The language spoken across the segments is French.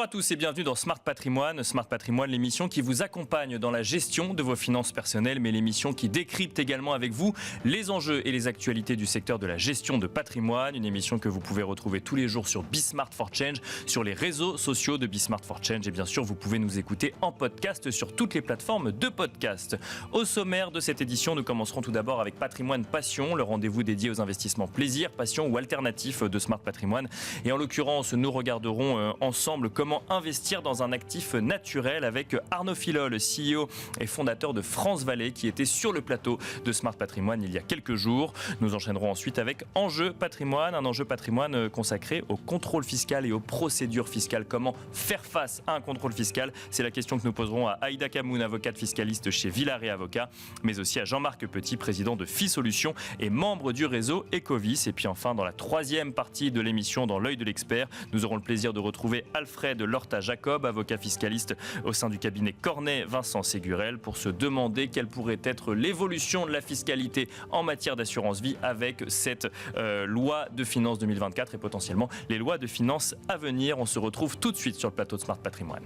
à tous et bienvenue dans Smart Patrimoine. Smart Patrimoine, l'émission qui vous accompagne dans la gestion de vos finances personnelles, mais l'émission qui décrypte également avec vous les enjeux et les actualités du secteur de la gestion de patrimoine. Une émission que vous pouvez retrouver tous les jours sur Bismart for Change, sur les réseaux sociaux de Bismart for Change. Et bien sûr, vous pouvez nous écouter en podcast sur toutes les plateformes de podcast. Au sommaire de cette édition, nous commencerons tout d'abord avec Patrimoine Passion, le rendez-vous dédié aux investissements plaisir, passion ou alternatifs de Smart Patrimoine. Et en l'occurrence, nous regarderons ensemble comment investir dans un actif naturel avec Arnaud Filol, CEO et fondateur de France Vallée, qui était sur le plateau de Smart Patrimoine il y a quelques jours. Nous enchaînerons ensuite avec Enjeu Patrimoine, un enjeu patrimoine consacré au contrôle fiscal et aux procédures fiscales. Comment faire face à un contrôle fiscal? C'est la question que nous poserons à Aïda Kamoun, avocate fiscaliste chez Villard & Avocats, mais aussi à Jean-Marc Petit, président de FiSolutions et membre du réseau Ecovis. Et puis enfin, dans la troisième partie de l'émission, dans l'œil de l'expert, nous aurons le plaisir de retrouver Alfred Lorta-Jacob, avocat fiscaliste au sein du cabinet Cornet Vincent Ségurel, pour se demander quelle pourrait être l'évolution de la fiscalité en matière d'assurance vie avec cette loi de finances 2024 et potentiellement les lois de finances à venir. On se retrouve tout de suite sur le plateau de Smart Patrimoine.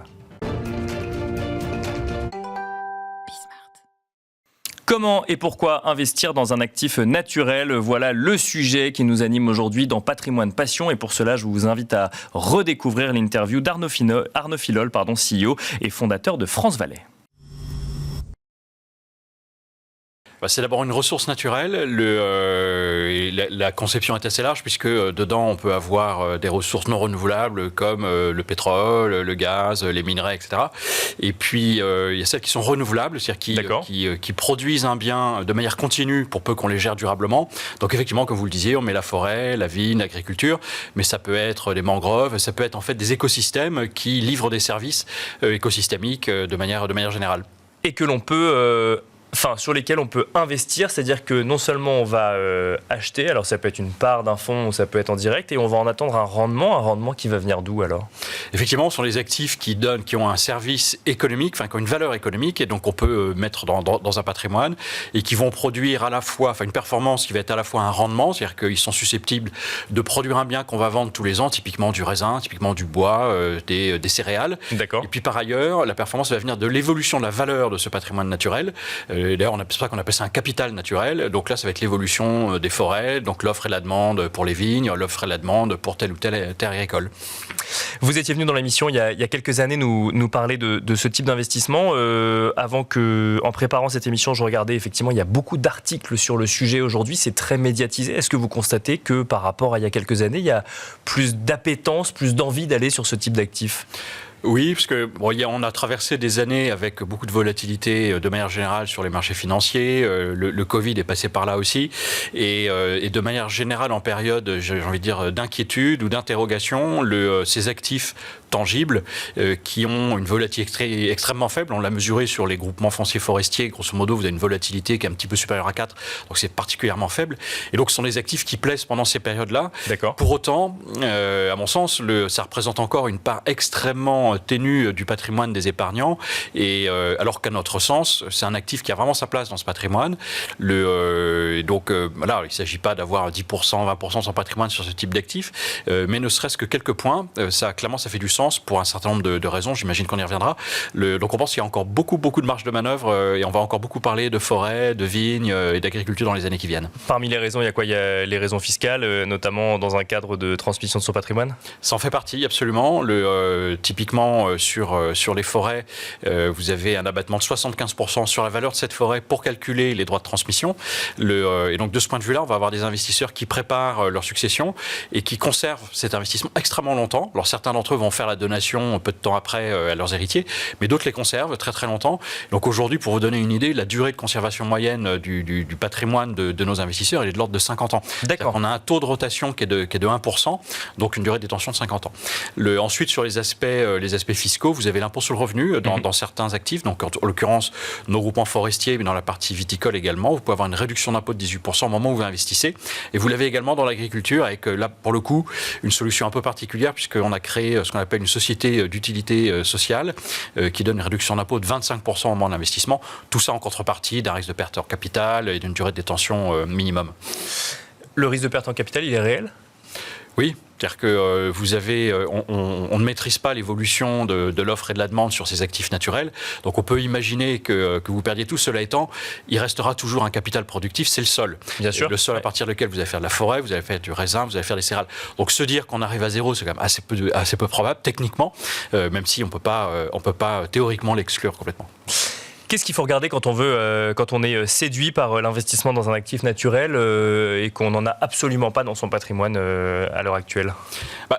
Comment et pourquoi investir dans un actif naturel? Voilà le sujet qui nous anime aujourd'hui dans Patrimoine Passion. Et pour cela, je vous invite à redécouvrir l'interview d'Arnaud Filol, CEO et fondateur de France Vallée. C'est d'abord une ressource naturelle. La conception est assez large puisque dedans on peut avoir des ressources non renouvelables comme le pétrole, le gaz, les minerais, etc. Et puis il y a celles qui sont renouvelables, c'est-à-dire qui produisent un bien de manière continue pour peu qu'on les gère durablement. Donc effectivement, comme vous le disiez, on met la forêt, la vigne, l'agriculture, mais ça peut être des mangroves, ça peut être en fait des écosystèmes qui livrent des services écosystémiques de manière générale. Et que l'on peut... sur lesquels on peut investir, c'est-à-dire que non seulement on va acheter, alors ça peut être une part d'un fonds ou ça peut être en direct, et on va en attendre un rendement qui va venir d'où alors? Effectivement, ce sont les actifs qui ont un service économique, qui ont une valeur économique, et donc on peut mettre dans un patrimoine, et qui vont produire à la fois, une performance qui va être à la fois un rendement, c'est-à-dire qu'ils sont susceptibles de produire un bien qu'on va vendre tous les ans, typiquement du raisin, typiquement du bois, des céréales. D'accord. Et puis par ailleurs, la performance va venir de l'évolution de la valeur de ce patrimoine naturel. D'ailleurs, c'est pour ça qu'on appelle ça un capital naturel. Donc là, ça va être l'évolution des forêts, donc l'offre et la demande pour les vignes, l'offre et la demande pour telle ou telle terre agricole. Vous étiez venu dans l'émission il y a quelques années nous parler de ce type d'investissement. En préparant cette émission, je regardais effectivement, il y a beaucoup d'articles sur le sujet aujourd'hui. C'est très médiatisé. Est-ce que vous constatez que par rapport à il y a quelques années, il y a plus d'appétence, plus d'envie d'aller sur ce type d'actifs? Oui, parce que on a traversé des années avec beaucoup de volatilité de manière générale sur les marchés financiers. Le Covid est passé par là aussi, et de manière générale en période, j'ai envie de dire, d'inquiétude ou d'interrogation, ces actifs tangibles qui ont une volatilité extrêmement faible. On l'a mesuré sur les groupements fonciers forestiers. Grosso modo, vous avez une volatilité qui est un petit peu supérieure à 4, donc c'est particulièrement faible. Et donc, ce sont des actifs qui plaisent pendant ces périodes-là. D'accord. Pour autant, à mon sens, ça représente encore une part extrêmement ténue du patrimoine des épargnants. Et alors qu'à notre sens, c'est un actif qui a vraiment sa place dans ce patrimoine. Donc, voilà, il ne s'agit pas d'avoir 10%, 20% de son patrimoine sur ce type d'actifs, mais ne serait-ce que quelques points, clairement, ça fait du sens pour un certain nombre de raisons, j'imagine qu'on y reviendra. Donc on pense qu'il y a encore beaucoup de marge de manœuvre et on va encore beaucoup parler de forêt, de vignes et d'agriculture dans les années qui viennent. Parmi les raisons, il y a quoi? Il y a les raisons fiscales, notamment dans un cadre de transmission de son patrimoine? Ça en fait partie, absolument. Typiquement, sur les forêts, vous avez un abattement de 75% sur la valeur de cette forêt pour calculer les droits de transmission. Et donc de ce point de vue-là, on va avoir des investisseurs qui préparent leur succession et qui conservent cet investissement extrêmement longtemps. Alors certains d'entre eux vont faire la donation peu de temps après à leurs héritiers, mais d'autres les conservent très très longtemps. Donc aujourd'hui, pour vous donner une idée, la durée de conservation moyenne du patrimoine de nos investisseurs, elle est de l'ordre de 50 ans. D'accord. On a un taux de rotation qui est de 1%, donc une durée de détention de 50 ans. Ensuite, sur les aspects fiscaux, vous avez l'impôt sur le revenu dans certains actifs, donc en l'occurrence nos groupements forestiers, mais dans la partie viticole également, vous pouvez avoir une réduction d'impôt de 18% au moment où vous investissez. Et vous l'avez également dans l'agriculture, avec là, pour le coup, une solution un peu particulière, puisqu'on a créé ce qu'on appelle une société d'utilité sociale qui donne une réduction d'impôt de 25% au moment de l'investissement. Tout ça en contrepartie d'un risque de perte en capital et d'une durée de détention minimum. Le risque de perte en capital, il est réel ? Oui. C'est-à-dire que on ne maîtrise pas l'évolution de l'offre et de la demande sur ces actifs naturels. Donc on peut imaginer que vous perdiez tout. Cela étant, il restera toujours un capital productif, c'est le sol. Bien sûr. Le sol à partir duquel vous allez faire de la forêt, vous allez faire du raisin, vous allez faire des céréales. Donc se dire qu'on arrive à zéro, c'est quand même assez peu probable techniquement, même si on peut pas théoriquement l'exclure complètement. Qu'est-ce qu'il faut regarder quand on est séduit par l'investissement dans un actif naturel et qu'on n'en a absolument pas dans son patrimoine à l'heure actuelle ?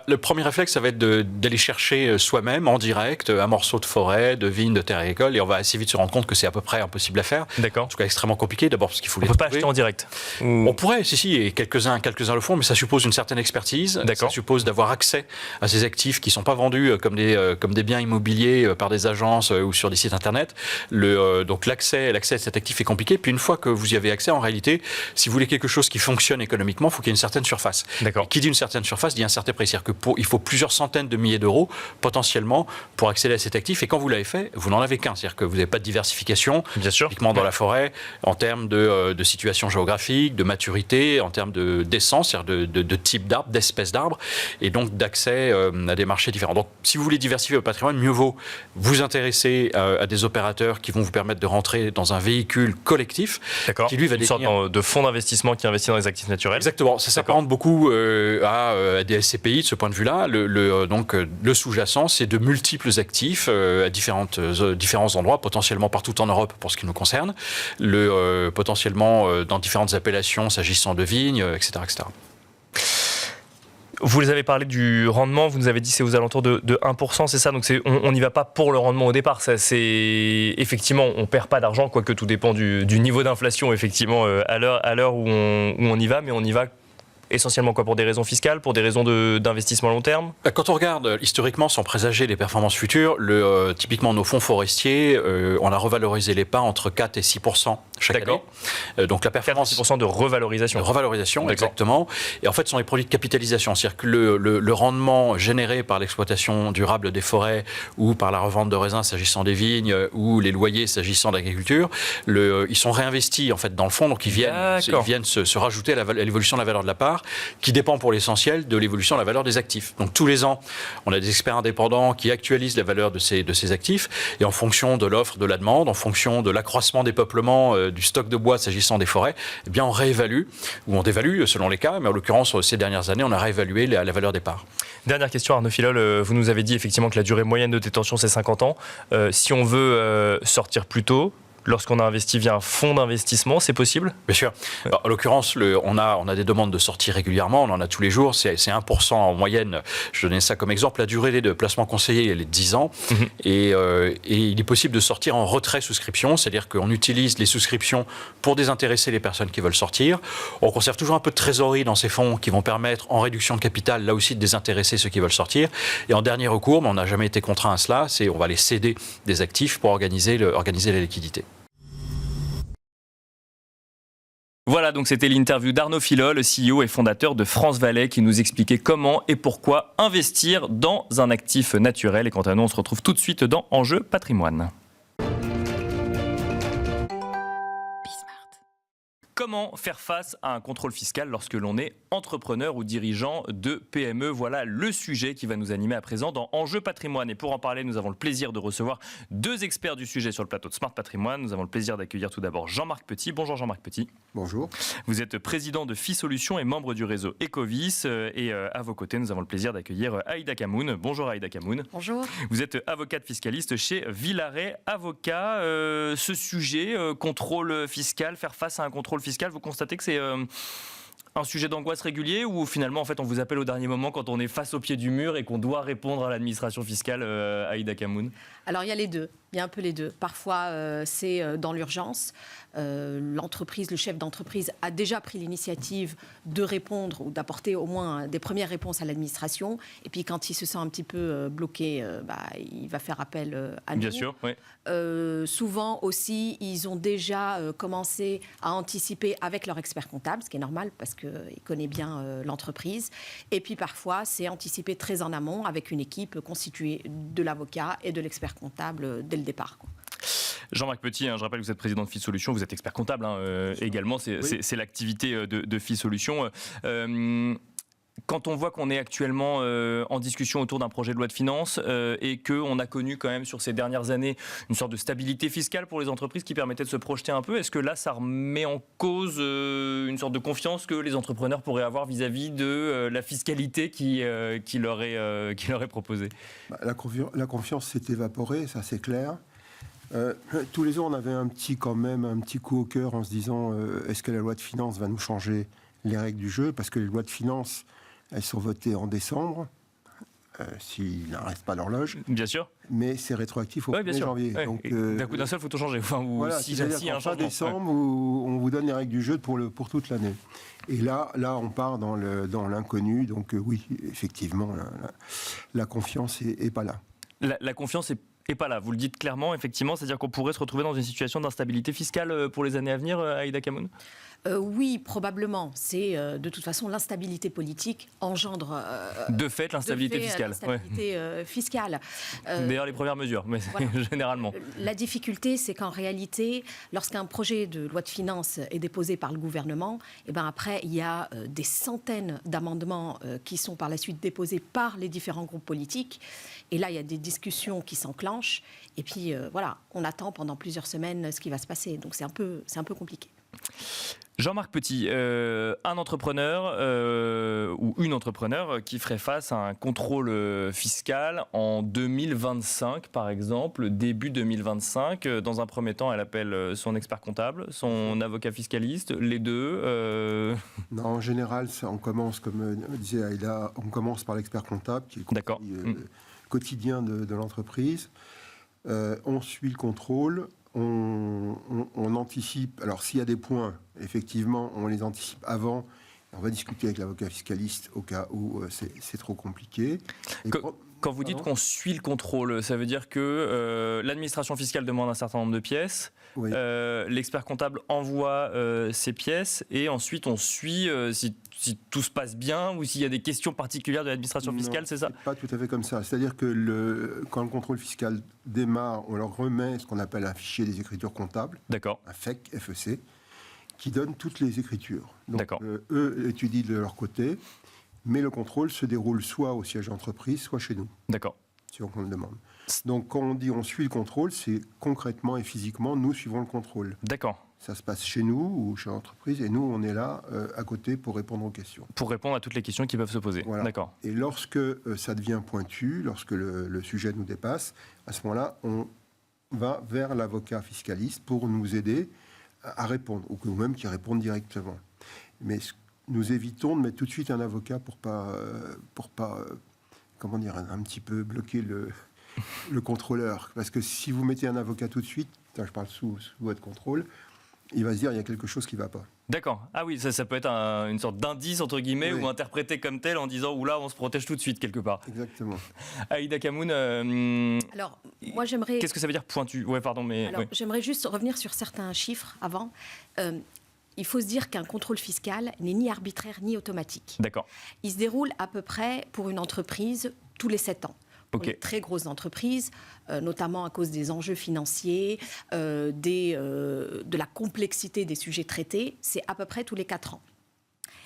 Le premier réflexe, ça va être d'aller chercher soi-même, en direct, un morceau de forêt, de vigne, de terre agricole, et on va assez vite se rendre compte que c'est à peu près impossible à faire. D'accord. En tout cas, extrêmement compliqué, d'abord parce qu'il faut les trouver. On ne peut pas acheter en direct. On pourrait, si, et quelques-uns le font, mais ça suppose une certaine expertise. D'accord. Ça suppose d'avoir accès à ces actifs qui ne sont pas vendus comme des biens immobiliers par des agences ou sur des sites internet. Donc l'accès à cet actif est compliqué. Puis une fois que vous y avez accès, en réalité, si vous voulez quelque chose qui fonctionne économiquement, il faut qu'il y ait une certaine surface. D'accord. Et qui dit une certaine surface dit un certain prix. C'est-à-dire qu'il faut plusieurs centaines de milliers d'euros potentiellement pour accéder à cet actif. Et quand vous l'avez fait, vous n'en avez qu'un. C'est-à-dire que vous n'avez pas de diversification. Bien sûr. Typiquement dans la forêt, en termes de situation géographique, de maturité, en termes d'essence, c'est-à-dire de type d'arbre, d'espèce d'arbre, et donc d'accès à des marchés différents. Donc si vous voulez diversifier votre patrimoine, mieux vaut vous intéresser à des opérateurs qui vont vous permettre de rentrer dans un véhicule collectif. D'accord. Qui lui va une sorte de fonds d'investissement qui investit dans les actifs naturels. Exactement. Ça s'apparente beaucoup à des SCPI de ce point de vue-là. Donc le sous-jacent, c'est de multiples actifs à différents endroits, potentiellement partout en Europe pour ce qui nous concerne, potentiellement dans différentes appellations s'agissant de vignes, etc., etc. Vous les avez parlé du rendement, vous nous avez dit c'est aux alentours de 1%, c'est ça ? Donc on n'y va pas pour le rendement au départ. Effectivement, on ne perd pas d'argent, quoique tout dépend du niveau d'inflation, effectivement, à l'heure où on y va, mais on y va essentiellement pour des raisons fiscales, pour des raisons d'investissement à long terme ? Quand on regarde historiquement sans présager les performances futures, typiquement nos fonds forestiers, on a revalorisé les pins entre 4 et 6% chaque année. Donc la performance 4 à 6% de revalorisation. De revalorisation, D'accord. Exactement. Et en fait, ce sont les produits de capitalisation. C'est-à-dire que le rendement généré par l'exploitation durable des forêts ou par la revente de raisins s'agissant des vignes ou les loyers s'agissant de l'agriculture, ils sont réinvestis en fait dans le fonds, donc ils viennent se rajouter à l'évolution de la valeur de la part, qui dépend pour l'essentiel de l'évolution de la valeur des actifs. Donc tous les ans, on a des experts indépendants qui actualisent la valeur de ces actifs, et en fonction de l'offre, de la demande, en fonction de l'accroissement des peuplements, du stock de bois s'agissant des forêts, eh bien on réévalue, ou on dévalue selon les cas, mais en l'occurrence, ces dernières années, on a réévalué la valeur des parts. Dernière question, Arnaud Filol, vous nous avez dit effectivement que la durée moyenne de détention, c'est 50 ans. Si on veut sortir plus tôt, lorsqu'on a investi via un fonds d'investissement, c'est possible ? Bien sûr. Alors, en l'occurrence, on a des demandes de sortie régulièrement, on en a tous les jours, c'est 1% en moyenne. Je donnais ça comme exemple. La durée de placement conseillé, elle est de 10 ans. Et il est possible de sortir en retrait souscription, c'est-à-dire qu'on utilise les souscriptions pour désintéresser les personnes qui veulent sortir. On conserve toujours un peu de trésorerie dans ces fonds qui vont permettre, en réduction de capital, là aussi de désintéresser ceux qui veulent sortir. Et en dernier recours, mais on n'a jamais été contraint à cela, on va les céder des actifs pour organiser la liquidité. Voilà, donc c'était l'interview d'Arnaud Filol, le CEO et fondateur de France Valais, qui nous expliquait comment et pourquoi investir dans un actif naturel. Et quant à nous, on se retrouve tout de suite dans Enjeu Patrimoine. Comment faire face à un contrôle fiscal lorsque l'on est entrepreneur ou dirigeant de PME ? Voilà le sujet qui va nous animer à présent dans Enjeu Patrimoine. Et pour en parler, nous avons le plaisir de recevoir deux experts du sujet sur le plateau de Smart Patrimoine. Nous avons le plaisir d'accueillir tout d'abord Jean-Marc Petit. Bonjour Jean-Marc Petit. Bonjour. Vous êtes président de FiSolutions et membre du réseau Ecovis. Et à vos côtés, nous avons le plaisir d'accueillir Aïda Kamoun. Bonjour Aïda Kamoun. Bonjour. Vous êtes avocate fiscaliste chez Villaret Avocats. Ce sujet, contrôle fiscal, faire face à un contrôle fiscal, vous constatez que c'est un sujet d'angoisse régulier ou finalement en fait on vous appelle au dernier moment quand on est face au pied du mur et qu'on doit répondre à l'administration fiscale, Aïda Kamoun ? Alors il y a les deux, il y a un peu les deux. Parfois c'est dans l'urgence. L'entreprise, le chef d'entreprise a déjà pris l'initiative de répondre ou d'apporter au moins des premières réponses à l'administration. Et puis quand il se sent un petit peu bloqué, il va faire appel à nous. Bien sûr, oui. Souvent aussi, ils ont déjà commencé à anticiper avec leur expert comptable, ce qui est normal parce qu'il connaît bien l'entreprise. Et puis parfois, c'est anticiper très en amont avec une équipe constituée de l'avocat et de l'expert comptable dès le départ, quoi. Jean-Marc Petit, je rappelle que vous êtes président de FiSolutions, vous êtes expert comptable également, c'est l'activité de FiSolutions. Quand on voit qu'on est actuellement en discussion autour d'un projet de loi de finances et qu'on a connu quand même sur ces dernières années une sorte de stabilité fiscale pour les entreprises qui permettait de se projeter un peu, est-ce que là ça remet en cause une sorte de confiance que les entrepreneurs pourraient avoir vis-à-vis de la fiscalité qui leur est proposée? La confiance s'est évaporée, ça c'est clair. Tous les ans, on avait un petit coup au cœur en se disant est-ce que la loi de finances va nous changer les règles du jeu? Parce que les lois de finances, elles sont votées en décembre, s'il n'arrête pas l'horloge. Bien sûr. Mais c'est rétroactif au 1er janvier. Ouais. Donc, d'un coup d'un seul, il faut tout changer. Enfin, voilà, c'est-à-dire qu'en fin décembre, où on vous donne les règles du jeu pour toute l'année. Et là, on part dans l'inconnu. Donc oui, effectivement, la confiance n'est pas là. La confiance est pas là. Vous le dites clairement, effectivement. C'est-à-dire qu'on pourrait se retrouver dans une situation d'instabilité fiscale pour les années à venir, Aïda Kamoun? Oui, probablement. C'est de toute façon l'instabilité politique engendre de fait l'instabilité fiscale. Fiscale. D'ailleurs, les premières mesures, mais voilà. Généralement. La difficulté, c'est qu'en réalité, lorsqu'un projet de loi de finances est déposé par le gouvernement, et ben après, il y a des centaines d'amendements qui sont par la suite déposés par les différents groupes politiques. Et là, il y a des discussions qui s'enclenchent. Et puis, voilà, on attend pendant plusieurs semaines ce qui va se passer. Donc, c'est un peu compliqué. Jean-Marc Petit, un entrepreneur ou une entrepreneur qui ferait face à un contrôle fiscal en 2025, par exemple, début 2025. Dans un premier temps, elle appelle son expert comptable, son avocat fiscaliste, les deux. Non, en général, on commence, comme disait Aïda, on commence par l'expert comptable, qui est le conseil quotidien de l'entreprise. On suit le contrôle. On anticipe. Alors, s'il y a des points, effectivement, on les anticipe avant. On va discuter avec l'avocat fiscaliste au cas où c'est trop compliqué. Quand vous dites qu'on suit le contrôle, ça veut dire que l'administration fiscale demande un certain nombre de pièces, oui. L'expert comptable envoie ces pièces et ensuite on suit si tout se passe bien ou s'il y a des questions particulières de l'administration fiscale, c'est ça? Pas tout à fait comme ça. C'est-à-dire que quand le contrôle fiscal démarre, on leur remet ce qu'on appelle un fichier des écritures comptables, un FEC, FEC, qui donne toutes les écritures. Donc eux étudient de leur côté. Mais le contrôle se déroule soit au siège d'entreprise, soit chez nous. D'accord. Si on le demande. Donc quand on dit on suit le contrôle, c'est concrètement et physiquement, nous suivons le contrôle. D'accord. Ça se passe chez nous ou chez l'entreprise et nous, on est là à côté pour répondre aux questions. Pour répondre à toutes les questions qui peuvent se poser. Voilà. D'accord. Et lorsque ça devient pointu, lorsque le sujet nous dépasse, à ce moment-là, on va vers l'avocat fiscaliste pour nous aider à répondre, ou même qui répondent directement. Mais nous évitons de mettre tout de suite un avocat pour pas comment dire, un petit peu bloquer le contrôleur. Parce que si vous mettez un avocat tout de suite, je parle sous votre contrôle, il va se dire il y a quelque chose qui ne va pas. D'accord. Ah oui, ça peut être une sorte d'indice, entre guillemets, ou interprété comme tel en disant oula, on se protège tout de suite quelque part. Exactement. Aïda Kamoun, alors, moi j'aimerais... Qu'est-ce que ça veut dire pointu? Ouais, pardon, mais... Alors, j'aimerais juste revenir sur certains chiffres avant. Il faut se dire qu'un contrôle fiscal n'est ni arbitraire ni automatique. D'accord. Il se déroule à peu près pour une entreprise tous les 7 ans. Pour les très grosses entreprises, notamment à cause des enjeux financiers, de la complexité des sujets traités, c'est à peu près tous les 4 ans.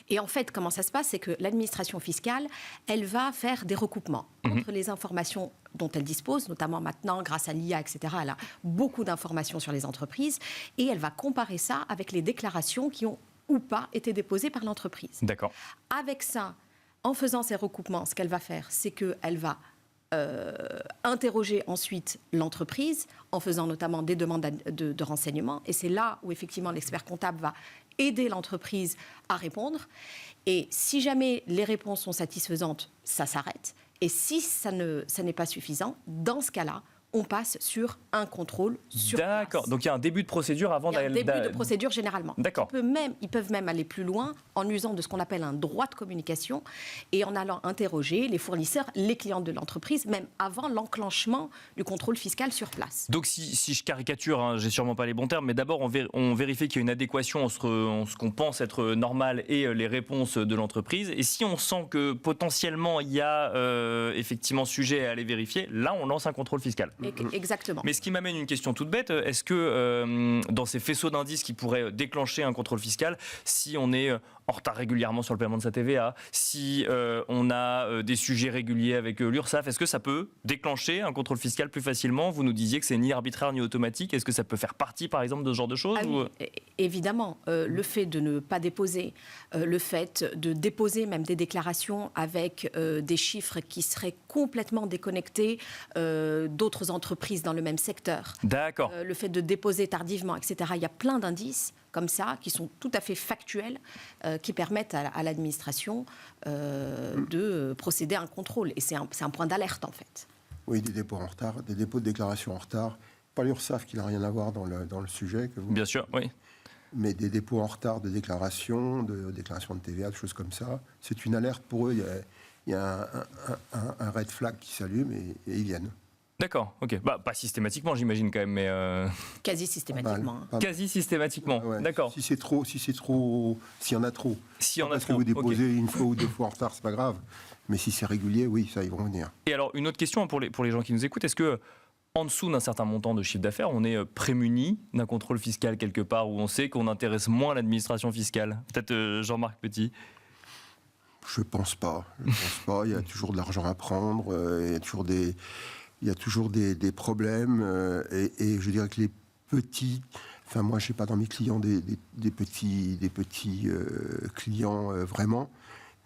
Et en fait, comment ça se passe? C'est que l'administration fiscale, elle va faire des recoupements entre les informations dont elle dispose, notamment maintenant, grâce à l'IA, etc. Elle a beaucoup d'informations sur les entreprises et elle va comparer ça avec les déclarations qui ont ou pas été déposées par l'entreprise. D'accord. Avec ça, en faisant ces recoupements, ce qu'elle va faire, c'est qu'elle va interroger ensuite l'entreprise en faisant notamment des demandes de renseignements. Et c'est là où effectivement l'expert comptable va aider l'entreprise à répondre. Et si jamais les réponses sont satisfaisantes, ça s'arrête. Et si ça n'est pas suffisant, dans ce cas-là, on passe sur un contrôle sur place. D'accord. Donc il y a un début de procédure avant d'aller... Il y a un début de procédure généralement. D'accord. Ils peuvent même aller plus loin en usant de ce qu'on appelle un droit de communication et en allant interroger les fournisseurs, les clients de l'entreprise, même avant l'enclenchement du contrôle fiscal sur place. Donc si je caricature, j'ai sûrement pas les bons termes, mais d'abord on vérifie qu'il y a une adéquation entre ce qu'on pense être normal et les réponses de l'entreprise. Et si on sent que potentiellement il y a effectivement sujet à aller vérifier, là on lance un contrôle fiscal. Exactement. Mais ce qui m'amène une question toute bête, est-ce que dans ces faisceaux d'indices qui pourraient déclencher un contrôle fiscal, si on est en retard régulièrement sur le paiement de sa TVA, si on a des sujets réguliers avec l'URSSAF, est-ce que ça peut déclencher un contrôle fiscal plus facilement? Vous nous disiez que c'est ni arbitraire ni automatique. Est-ce que ça peut faire partie, par exemple, de ce genre de choses? Oui, évidemment. Le fait de ne pas déposer, le fait de déposer même des déclarations avec des chiffres qui seraient complètement déconnectés d'autres entreprises dans le même secteur. D'accord. Le fait de déposer tardivement, etc. Il y a plein d'indices comme ça, qui sont tout à fait factuels, qui permettent à l'administration de procéder à un contrôle. Et c'est un point d'alerte, en fait. Oui, des dépôts en retard, des dépôts de déclaration en retard. Pas l'URSSAF qui n'a rien à voir dans le sujet. Que vous... Bien sûr, oui. Mais des dépôts en retard de déclaration de TVA, des choses comme ça. C'est une alerte pour eux. Il y a un red flag qui s'allume et ils viennent. D'accord, ok. Bah, pas systématiquement, j'imagine quand même, mais... Quasi systématiquement. Quasi systématiquement, ouais. D'accord. S'il y en a trop. S'il y en a parce trop, que vous déposez ok. une fois ou deux fois en retard, c'est pas grave. Mais si c'est régulier, oui, ça, ils vont venir. Et alors, une autre question pour les gens qui nous écoutent, est-ce que en dessous d'un certain montant de chiffre d'affaires, on est prémuni d'un contrôle fiscal quelque part où on sait qu'on intéresse moins l'administration fiscale? Peut-être Jean-Marc Petit. Je pense pas. Il y a toujours de l'argent à prendre. Il y a toujours des problèmes. Et je dirais que les petits... Enfin, moi, je n'ai pas dans mes clients des petits clients vraiment.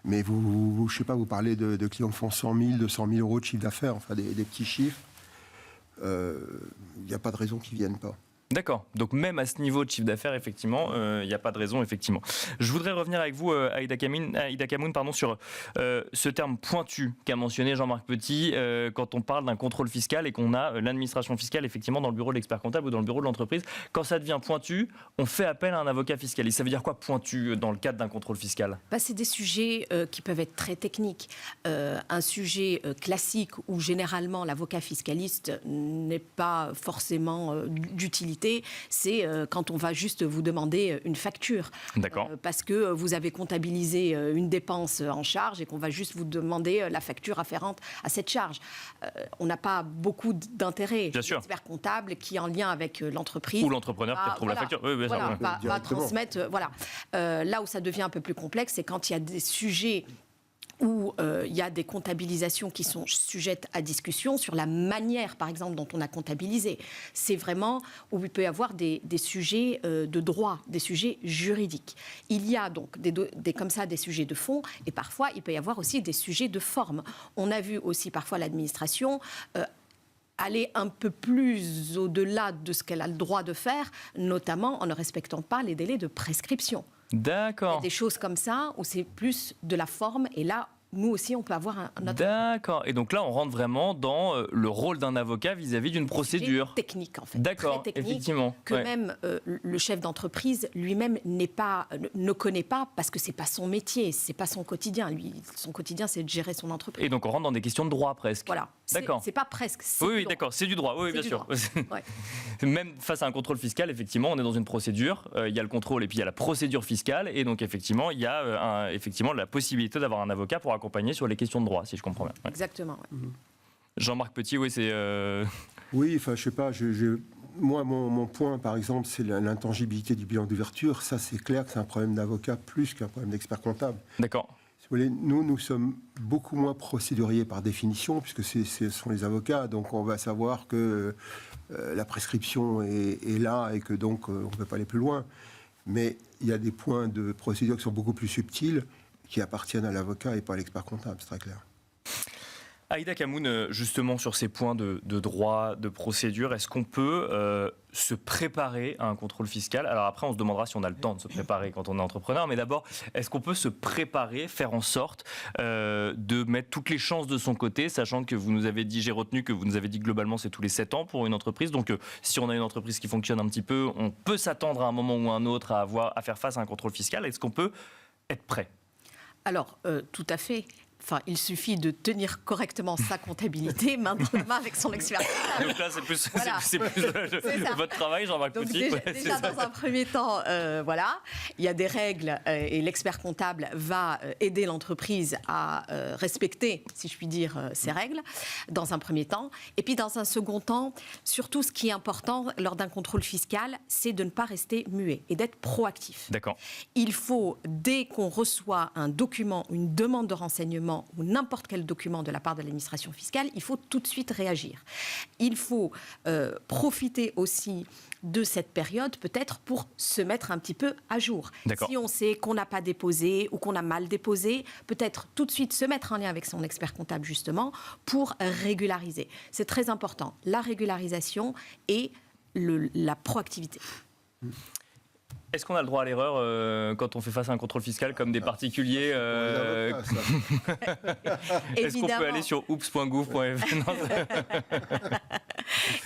Mais je sais pas, vous parlez de clients qui font 100 000, 200 000 euros de chiffre d'affaires, enfin des petits chiffres. Il n'y a pas de raison qu'ils ne viennent pas. D'accord. Donc même à ce niveau de chiffre d'affaires, effectivement, il n'y a pas de raison, effectivement. Je voudrais revenir avec vous, Aïda Kamoun, sur ce terme pointu qu'a mentionné Jean-Marc Petit quand on parle d'un contrôle fiscal et qu'on a l'administration fiscale, effectivement, dans le bureau de l'expert comptable ou dans le bureau de l'entreprise. Quand ça devient pointu, on fait appel à un avocat fiscaliste. Ça veut dire quoi, pointu, dans le cadre d'un contrôle fiscal? C'est des sujets qui peuvent être très techniques. Un sujet classique où généralement l'avocat fiscaliste n'est pas forcément d'utilité, c'est quand on va juste vous demander une facture. D'accord. Parce que vous avez comptabilisé une dépense en charge et qu'on va juste vous demander la facture afférente à cette charge. On n'a pas beaucoup d'intérêt. Bien sûr. L'expert comptable qui est en lien avec l'entreprise. Ou l'entrepreneur qui retrouve la facture. Oui, bien sûr. Va transmettre. Là où ça devient un peu plus complexe, c'est quand il y a des sujets où il y a des comptabilisations qui sont sujettes à discussion sur la manière, par exemple, dont on a comptabilisé. C'est vraiment où il peut y avoir des sujets de droit, des sujets juridiques. Il y a donc comme ça des sujets de fond et parfois il peut y avoir aussi des sujets de forme. On a vu aussi parfois l'administration aller un peu plus au-delà de ce qu'elle a le droit de faire, notamment en ne respectant pas les délais de prescription. D'accord. Il y a des choses comme ça où c'est plus de la forme et là, nous aussi, on peut avoir notre... D'accord. Et donc là, on rentre vraiment dans le rôle d'un avocat vis-à-vis d'une procédure. Technique, en fait. D'accord, très technique, effectivement. Que même le chef d'entreprise lui-même ne connaît pas parce que c'est pas son métier, c'est pas son quotidien. Lui, son quotidien, c'est de gérer son entreprise. Et donc on rentre dans des questions de droit presque. Voilà. D'accord. C'est pas presque. Oui, d'accord, c'est du droit. Oui, bien sûr. Ouais. Même face à un contrôle fiscal, effectivement, on est dans une procédure. Il y a le contrôle et puis il y a la procédure fiscale. Et donc, effectivement, il y a effectivement la possibilité d'avoir un avocat pour accompagner sur les questions de droit, si je comprends bien. Ouais. Exactement. Ouais. Jean-Marc Petit, oui, c'est... Oui, enfin, je sais pas. Moi, mon point, par exemple, c'est l'intangibilité du bilan d'ouverture. Ça, c'est clair que c'est un problème d'avocat plus qu'un problème d'expert comptable. D'accord. Nous sommes beaucoup moins procéduriers par définition, puisque ce sont les avocats. Donc, on va savoir que la prescription est là et que donc on ne peut pas aller plus loin. Mais il y a des points de procédure qui sont beaucoup plus subtils, qui appartiennent à l'avocat et pas à l'expert comptable, c'est très clair. Aïda Kamoun, justement sur ces points de droit, de procédure, est-ce qu'on peut se préparer à un contrôle fiscal? Alors après, on se demandera si on a le temps de se préparer quand on est entrepreneur, mais d'abord, est-ce qu'on peut se préparer, faire en sorte de mettre toutes les chances de son côté, sachant que vous nous avez dit, j'ai retenu que vous nous avez dit globalement c'est tous les 7 ans pour une entreprise, donc si on a une entreprise qui fonctionne un petit peu, on peut s'attendre à un moment ou à un autre à faire face à un contrôle fiscal. Est-ce qu'on peut être prêt? Alors, tout à fait. Enfin, il suffit de tenir correctement sa comptabilité, main dans la main avec son expert. Donc là, c'est plus, Voilà. c'est plus votre travail, Jean-Marc Donc Petit. déjà dans un premier temps, voilà, il y a des règles et l'expert comptable va aider l'entreprise à respecter, si je puis dire, ces règles, dans un premier temps. Et puis dans un second temps, surtout ce qui est important lors d'un contrôle fiscal, c'est de ne pas rester muet et d'être proactif. D'accord. Il faut, dès qu'on reçoit un document, une demande de renseignement ou n'importe quel document de la part de l'administration fiscale, il faut tout de suite réagir. Il faut profiter aussi de cette période, peut-être pour se mettre un petit peu à jour. D'accord. Si on sait qu'on n'a pas déposé ou qu'on a mal déposé, peut-être tout de suite se mettre en lien avec son expert comptable, justement, pour régulariser. C'est très important, la régularisation et la proactivité. Est-ce qu'on a le droit à l'erreur quand on fait face à un contrôle fiscal comme des particuliers Est-ce qu'on peut aller sur oops.gouv.fr? Non,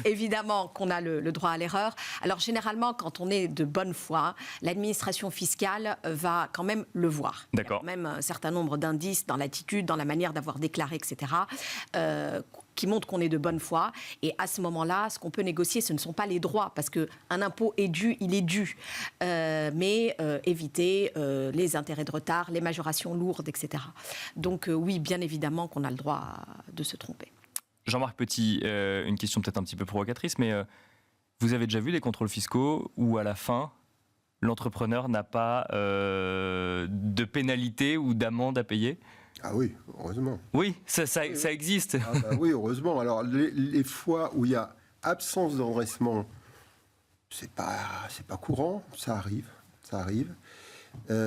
Évidemment qu'on a le droit à l'erreur. Alors généralement, quand on est de bonne foi, l'administration fiscale va quand même le voir. D'accord. Il y a même un certain nombre d'indices dans l'attitude, dans la manière d'avoir déclaré, etc., qui montrent qu'on est de bonne foi. Et à ce moment-là, ce qu'on peut négocier, ce ne sont pas les droits, parce qu'un impôt est dû, il est dû. Mais éviter les intérêts de retard, les majorations lourdes, etc. Donc oui, bien évidemment qu'on a le droit de se tromper. Jean-Marc Petit, une question peut-être un petit peu provocatrice, mais vous avez déjà vu des contrôles fiscaux où à la fin, l'entrepreneur n'a pas de pénalité ou d'amende à payer? Ah oui, heureusement. Oui, ça existe. Ah bah oui, heureusement. Alors, les fois où il y a absence d'enregistrement, c'est pas courant, ça arrive.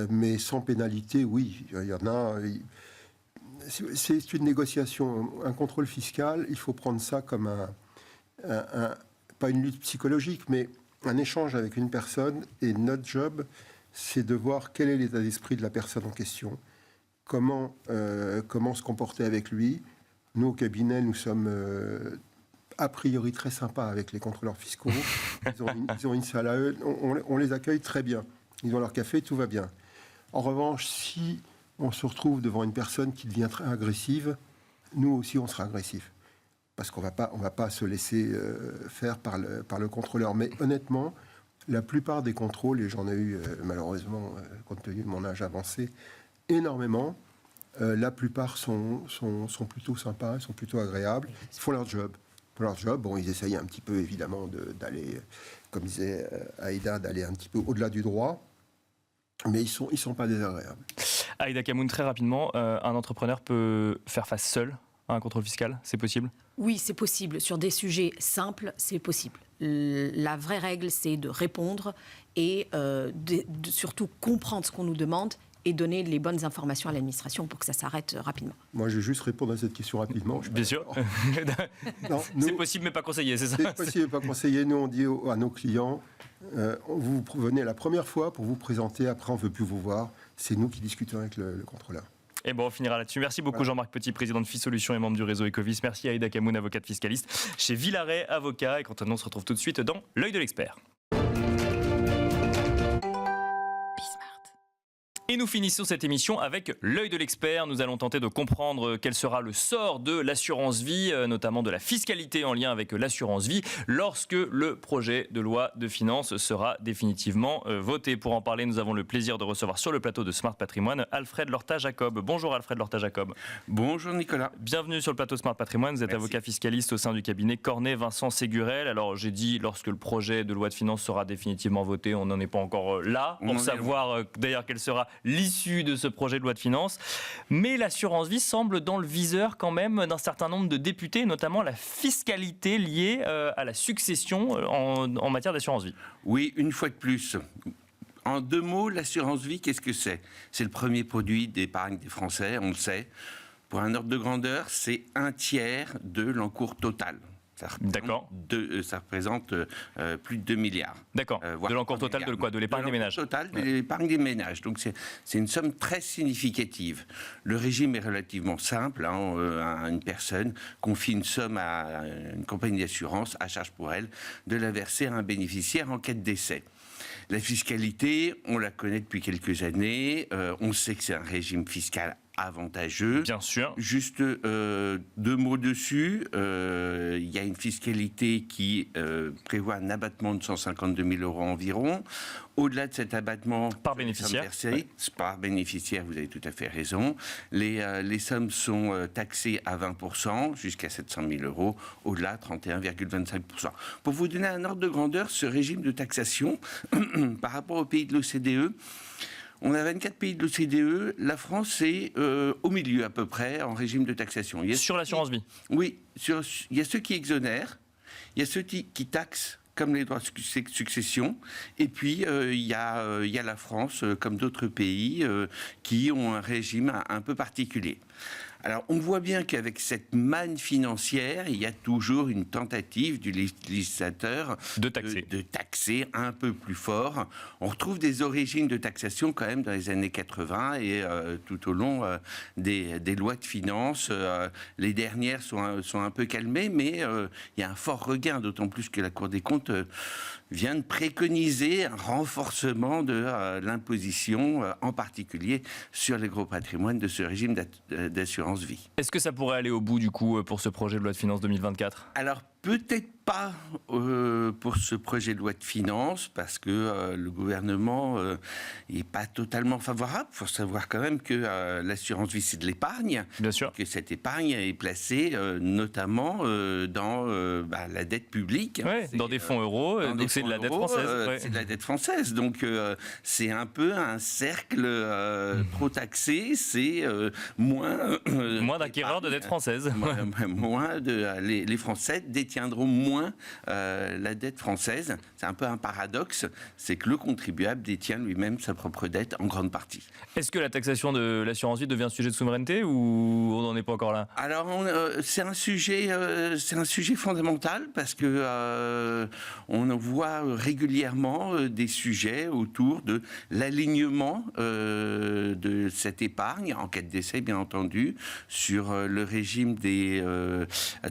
Mais sans pénalité, oui, il y en a. C'est une négociation, un contrôle fiscal. Il faut prendre ça comme pas une lutte psychologique, mais un échange avec une personne. Et notre job, c'est de voir quel est l'état d'esprit de la personne en question, comment se comporter avec lui. Nous, au cabinet, nous sommes a priori très sympas avec les contrôleurs fiscaux. Ils ont une salle à eux. On les accueille très bien. Ils ont leur café, tout va bien. En revanche, si on se retrouve devant une personne qui devient très agressive, nous aussi, on sera agressif. Parce qu'on va pas se laisser faire par le contrôleur. Mais honnêtement, la plupart des contrôles, et j'en ai eu malheureusement, compte tenu de mon âge avancé, énormément, la plupart sont plutôt sympas, sont plutôt agréables. Ils font leur job. Bon, ils essayent un petit peu, évidemment, d'aller, comme disait Aïda, d'aller un petit peu au-delà du droit. Mais ils sont pas désagréables. Aïda Kamoun, très rapidement, un entrepreneur peut faire face seul à un contrôle fiscal? C'est possible? Oui, c'est possible. Sur des sujets simples, c'est possible. La vraie règle, c'est de répondre et de surtout comprendre ce qu'on nous demande et donner les bonnes informations à l'administration pour que ça s'arrête rapidement. Moi, je vais juste répondre à cette question rapidement. Bien sûr. C'est possible mais pas conseillé, c'est ça? C'est possible mais pas conseillé. Nous, on dit à nos clients, vous venez la première fois pour vous présenter, après on ne veut plus vous voir. C'est nous qui discutons avec le contrôleur. Et bon, on finira là-dessus. Merci beaucoup Jean-Marc Petit, président de FISolutions et membre du réseau Ecovis. Merci à Aïda Kamoun, avocate fiscaliste chez Villaret Avocat. Et quant à nous, on se retrouve tout de suite dans l'œil de l'expert. Et nous finissons cette émission avec l'œil de l'expert. Nous allons tenter de comprendre quel sera le sort de l'assurance vie, notamment de la fiscalité en lien avec l'assurance vie, lorsque le projet de loi de finances sera définitivement voté. Pour en parler, nous avons le plaisir de recevoir sur le plateau de Smart Patrimoine Alfred Lorta-Jacob. Bonjour Alfred Lorta-Jacob. Bonjour Nicolas. Bienvenue sur le plateau Smart Patrimoine. Vous êtes avocat fiscaliste au sein du cabinet Cornet-Vincent Ségurel. Alors j'ai dit lorsque le projet de loi de finances sera définitivement voté, on n'en est pas encore là pour savoir d'ailleurs quelle sera l'issue de ce projet de loi de finances. Mais l'assurance vie semble dans le viseur quand même d'un certain nombre de députés, notamment la fiscalité liée à la succession en matière d'assurance vie. Oui, une fois de plus. En deux mots, l'assurance vie, qu'est-ce que c'est? C'est le premier produit d'épargne des Français, on le sait. Pour un ordre de grandeur, c'est 1/3 de l'encours total. D'accord. Ça représente plus de 2 milliards. D'accord. De l'encours total de quoi? De l'épargne des ménages? Total de l'épargne des ménages. Donc c'est une somme très significative. Le régime est relativement simple. Une personne confie une somme à une compagnie d'assurance, à charge pour elle, de la verser à un bénéficiaire en cas de décès. La fiscalité, on la connaît depuis quelques années. On sait que c'est un régime fiscal avantageux. Bien sûr. Juste 2 mots dessus. Il y a une fiscalité qui prévoit un abattement de 152 000 € environ. Au-delà de cet abattement, Par bénéficiaire. versées, par bénéficiaire, vous avez tout à fait raison. Les sommes sont taxées à 20%, jusqu'à 700 000 €. Au-delà, 31,25%. Pour vous donner un ordre de grandeur, ce régime de taxation, par rapport aux pays de l'OCDE, on a 24 pays de l'OCDE. La France est au milieu à peu près en régime de taxation. Sur l'assurance vie. Oui, il y a ceux qui exonèrent, il y a ceux qui taxent comme les droits de succession, et puis il y a la France, comme d'autres pays, qui ont un régime un peu particulier. Alors, on voit bien qu'avec cette manne financière, il y a toujours une tentative du législateur de taxer un peu plus fort. On retrouve des origines de taxation quand même dans les années 80 et tout au long des lois de finances. Les dernières sont un peu calmées, mais il y a un fort regain, d'autant plus que la Cour des comptes vient de préconiser un renforcement de l'imposition, en particulier sur les gros patrimoines de ce régime d'assurance vie. Est-ce que ça pourrait aller au bout du coup pour ce projet de loi de finances 2024 ? Alors peut-être pas pour ce projet de loi de finances, parce que le gouvernement n'est pas totalement favorable. Il faut savoir quand même que l'assurance vie, c'est de l'épargne. Bien sûr. Que cette épargne est placée notamment dans la dette publique. Ouais, dans des fonds euros, donc c'est de la dette française. C'est de la dette française. Donc c'est un peu un cercle trop taxé. C'est moins d'acquéreurs de dette française. Les Français détiendront moins la dette française. C'est un peu un paradoxe, c'est que le contribuable détient lui-même sa propre dette en grande partie. Est-ce que la taxation de l'assurance vie devient un sujet de souveraineté ou on n'en est pas encore là ? Alors c'est un sujet fondamental parce que on voit régulièrement des sujets autour de l'alignement de cette épargne en cas de décès, bien entendu, sur le régime des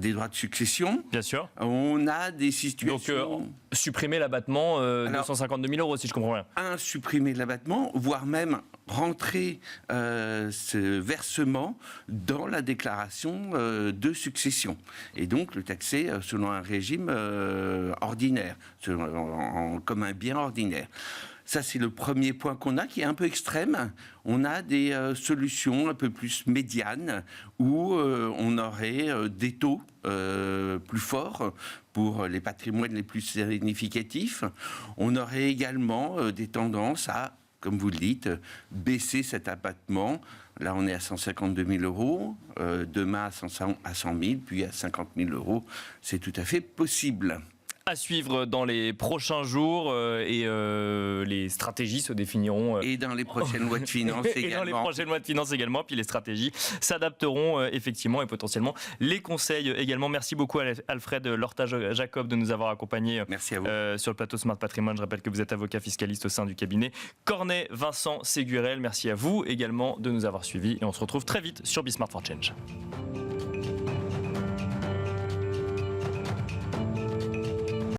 droits de succession. Bien sûr. On a des situations... Donc, supprimer l'abattement de 152 000 €, si je comprends bien. Supprimer l'abattement, voire même rentrer ce versement dans la déclaration de succession. Et donc, le taxer selon un régime ordinaire, comme un bien ordinaire. Ça, c'est le premier point qu'on a, qui est un peu extrême. On a des solutions un peu plus médianes, où on aurait des taux plus forts pour les patrimoines les plus significatifs. On aurait également des tendances à, comme vous le dites, baisser cet abattement. Là, on est à 152 000 €, demain à 100 000, puis à 50 000 €. C'est tout à fait possible. À suivre dans les prochains jours et les stratégies se définiront. Et dans les prochaines lois de finances également. Et dans les prochaines lois de finances également. Puis les stratégies s'adapteront effectivement et potentiellement les conseils également. Merci beaucoup Alfred Lorta-Jacob de nous avoir accompagnés. Merci à vous. Sur le plateau Smart Patrimoine. Je rappelle que vous êtes avocat fiscaliste au sein du cabinet Cornet Vincent Ségurel. Merci à vous également de nous avoir suivis et on se retrouve très vite sur Be Smart for Change.